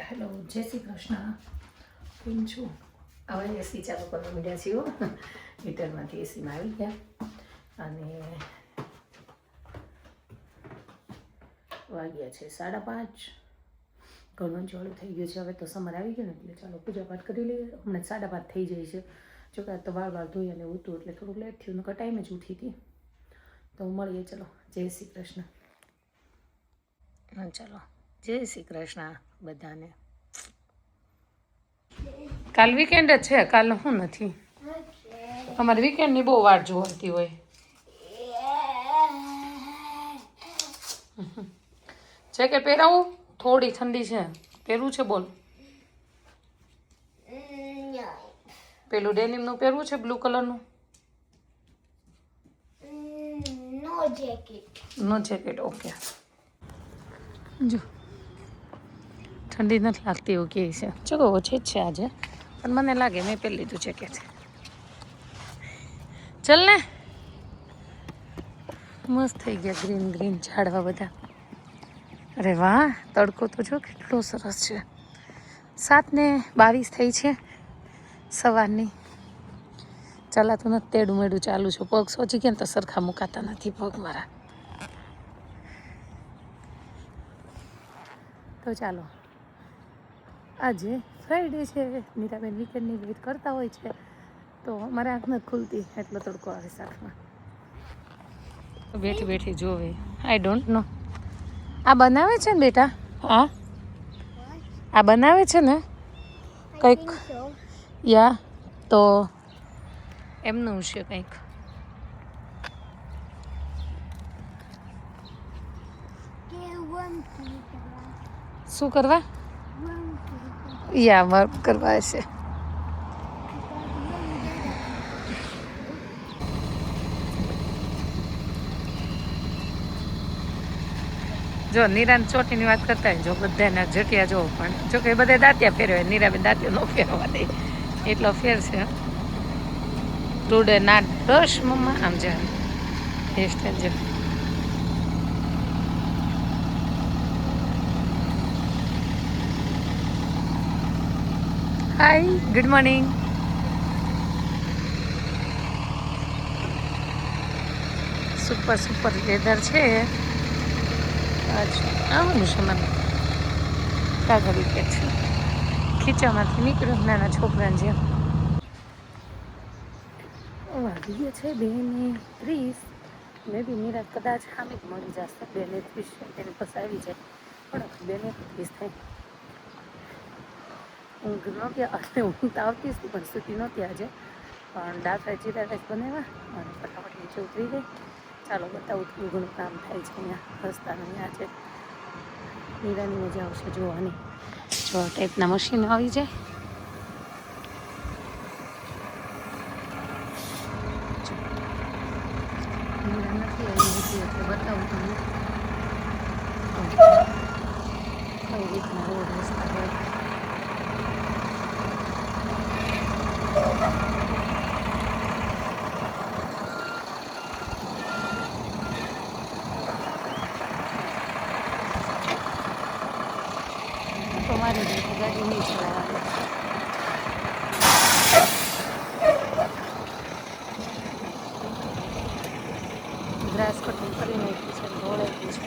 Hello, જય શ્રી કૃષ્ણ. કેમ છો? હવે એસી ચાલુ કરવા માંડ્યા છીએ. હીટરમાંથી એસીમાં આવી ગયા અને વાગ્યા છે 5:30. ઘણું ચાલુ થઈ ગયું છે. હવે તો સમર આવી ગયું ને એટલે ચાલો પૂજા પાઠ કરી લઈએ. હમણાં 5:30 થઈ જાય છે. જોકે તો વાળ ધોઈ અને ઉઠતું એટલે થોડું લેટ થયું. નકર ટાઈમે જ ઉઠી હતી. તો મળીએ. ચલો, જય શ્રી કૃષ્ણ. ચાલો, જય શ્રી કૃષ્ણ બધાને. કાલ વીકેન્ડ જ છે. કાલ શું નથી. અમારે વીકેન્ડની બહુ વાટ જોવાતી હોય. જેકેટ પહેરાવું? થોડી ઠંડી છે. પહેરવું છે? બોલ. પેલું ડેનિમનું પહેરવું છે, બ્લુ કલરનું? નો જેકેટ. ઓકે. જો ઠંડી નથી લાગતી એવું કહે છે. ચલો, ઓછી જ છે આજે, પણ મને લાગે મેં પહેરી લીધું જેકેટ. ચલ ને. મસ્ત થઈ ગયા ગ્રીન ગ્રીન ઝાડવા બધા. અરે વાહ, તડકો તો જો કેટલો સરસ છે. 7:22 થઈ છે સવારની. ચાલાતું નથી, તેડું મેડું ચાલુ છું. પગ સોચી ગયા ને તો સરખા મુકાતા નથી પગ મારા. તો ચાલો, આજે ફ્રાઈડે છે. મીરાબેન વીકેન્ડની વેઇટ કરતા હોય છે. તો મારે આંખ નથી ખુલતી, એટલો તડકો આવે સાથમાં. બેઠી બેઠી જોવે. I don't know. આ બનાવે છે ને બેટા? હા, આ બનાવે છે ને કંઈક. યા તો એમનું છે કંઈક. શું કરવા? યા વર્ક કરવા છે. જો નીરાને ચોટીની વાત કરતા હોય, જો બધાના જટિયા જો, પણ જો કે બધા દાંતિયા ફેરવે, નીરાબેન દાંતિયા ન ફેરવા દે, એટલો ફેર છે. ટુડે ના રશ મમ્મા. આમ જાય હેરસ્ટાઈલ જો. Hi, good morning. Super super weather છે. અચ્છા, આવવાનું છે મને. કાગળ વિકેટ છે. ખીચામાંથી નીકળ્યું નાના છોકરાને જેમ. વાગી ગયા છે 2:30. મેં બી નિરાત કદાચ ખામી જ મળી જશે. 2:30 તેની પાસે આવી જાય. પણ 2:30 થાય. ઊંઘ નહોતી અને ઊંઘ તો આવતી હતી પણ સૂતી નહોતી આજે. પણ દાળ જીરા રાઈસ બનાવ્યા અને ફટાફટ નીચે ઉતરી ગઈ. ચાલો બતાવું થોડું ઘણું કામ થાય છે અહીંયા રસ્તાનું. અહીંયા છે નીરાની મજા આવશે જોવાની. જો આ ટાઈપના મશીનો આવી જાય. નીરા નથી આવી હતી એટલે બતાવું તમને કઈ રીતના રોડ રસ્તા હોય. તો મારી રીતે ગાડી નહીં ચલાવવાની. ગ્રાસ કટિંગ કરી નાખ્યું છે, ઢોળાવ્યું છે.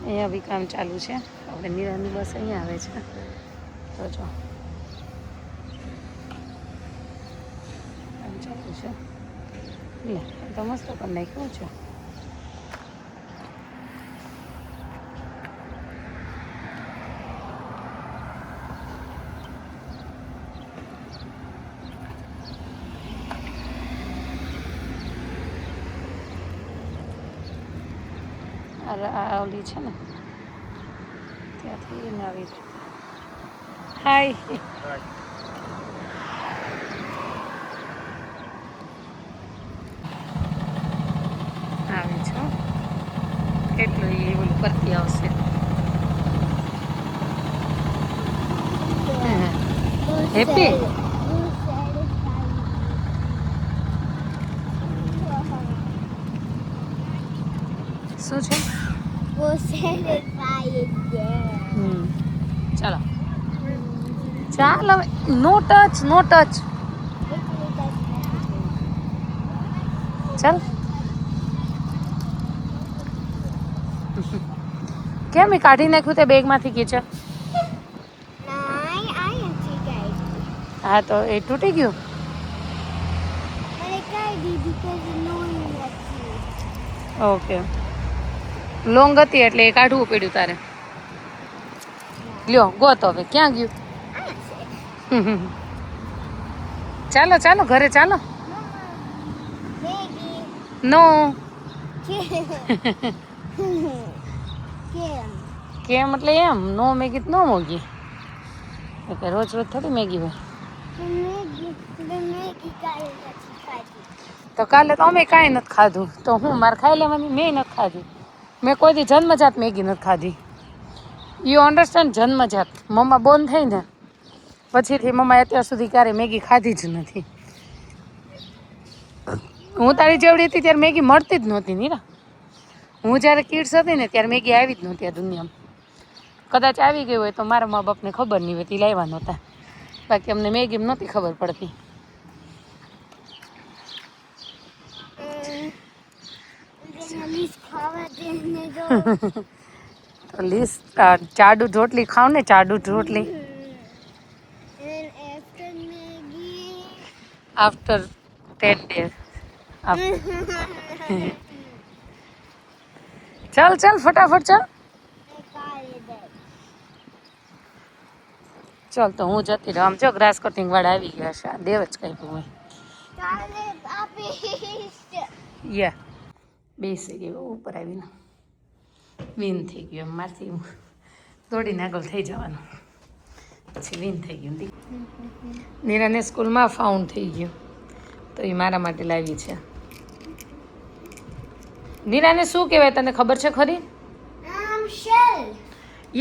અહીંયા બી કામ ચાલુ છે. હવે નીરાની બસ અહીંયા આવે છે. તો જો કામ ચાલુ છે. લે, તો મસ્ત કરી નાખ્યું છે. આ ઓલી છે ને ત્યાંથી એને આવી. હાય. ફરતી આવશે. હેપી શું છે? ચાલો ચાલ હવે. નો ટચ, નો ટચ. ચાલ. કેમ એ કાઢી નાખ્યું તે બેગમાંથી કિચન? હા તો એ તૂટી ગયું. ઓકે, લોંગ હતી એટલે એ કાઢવું પડ્યું તારે. લ્યો ગોત હવે ક્યાં ગયું. ચાલો ચાલો ઘરે ચાલો. નો કેમ એટલે એમ નો મેગી નો મોગી. રોજ રોજ થોડી મેગી હોય. તો કાલે તો અમે કાંઈ નથી ખાધું તો હું મારે ખાઈ લેવાની. મેં નથી ખાધી. મેં કોઈ દી જન્મજાત મેગી નથી ખાધી. You understand? જન્મજાત. મમ્મા બોન થઈ ને પછીથી મમ્માએ અત્યાર સુધી ક્યારે મેગી ખાધી જ નથી. હું તારી જેવડી હતી ત્યારે મેગી મળતી જ નહોતી નીરા. હું જ્યારે કિડ્સ હતી ને ત્યારે મેગી આવી જ નહોતી આ દુનિયામાં. કદાચ આવી ગઈ હોય તો મારા મા બાપને ખબર નહીં હોય, તે લાવ્યા નહોતા. બાકી અમને મેગી નહોતી ખબર પડતી. તો લીસ ચાડુ રોટલી ખાવ ને, ચાડુ રોટલી. After 10 days. ચાલ ચાલ ફટાફટ ચાલ. ચાલ તો હું જતી રહું. આમ જો ગ્રાસ કટિંગ વાળા આવી ગયા છે. આ દેવ જ કાપ્યું હોય. યા બેસી ગયો ઉપર આવીને. વિન થઈ ગયું. એમ મારથી દોડીને આગળ થઈ જવાનું. પછી વિન થઈ ગયું. નીરાને સ્કૂલમાં ફાઉન્ડ થઈ ગયું તો એ મારા માટે લાવી છે. નીરાને શું કહેવાય તને ખબર છે ખરી?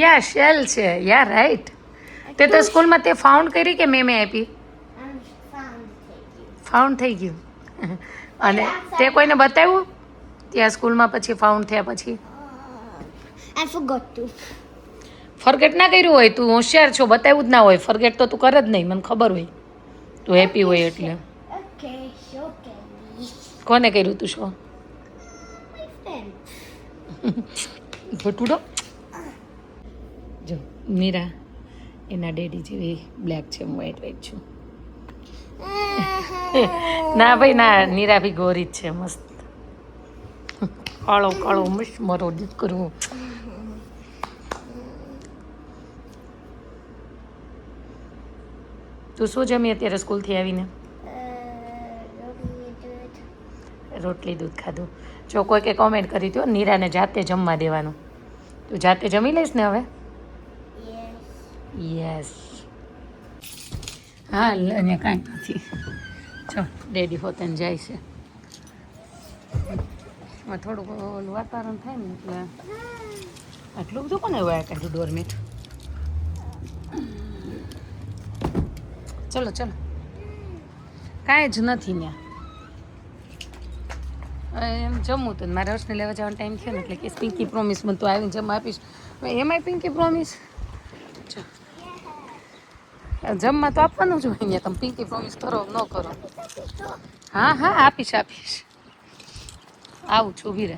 યા શેલ છે. યા રાઈટ. તે તો સ્કૂલમાં તે ફાઉન્ડ કરી કે મેં આપી? ફાઉન્ડ થઈ ગયું. અને તે કોઈને બતાવ્યું ત્યાં સ્કૂલમાં પછી ફાઉન્ડ થયા પછી? ફરગેટ ના કર્યું હોય. તું હોશિયાર છો, બતાવ્યું જ ના હોય. ફરગેટ તો તું કર જ નહીં, મને ખબર હોય તું હેપી હોય એટલે. કોને કર્યું તું શો? ભટુડો જો મીરા એના ડેડી જેવી બ્લેક છે, હું વ્હાઈટ વ્હાઈટ છું. ના ભાઈ ના, નીરા બી ગોરી જ છે મસ્ત. કાળો કાળો મસ્ત મારો દીકરો. તું શું જમી અત્યારે સ્કૂલથી આવીને? રોટલી દૂધ ખાધું. જો કોઈ કે કોમેન્ટ કરી દો નીરાને જાતે જમવા દેવાનું. તું જાતે જમી લઈશ ને હવે? યસ. હા અહીંયા કાંઈ નથી. જો ડેડી હોતન જાય છે. થોડુંક ઓલું વાતાવરણ થાય ને એટલે આટલું બધું કોને હોય કાઢ્યું ડોરમેટ. ચલો ચલો કાંઈ જ નથી ત્યાં. એમ જમવું તો મારે હર્ષને લેવા જવાનો ટાઈમ થયો ને એટલે કે પિંકી પ્રોમિસ મને તો આવીને જમવા આપીશ. એમાંય પિંકી પ્રોમિસ જમવા તો આપવાનું જ હોય અહીંયા. તમે પિંકી પ્રોમિસ કરો ન કરો. હા હા આપીશ આપીશ. આવું છું વીરે.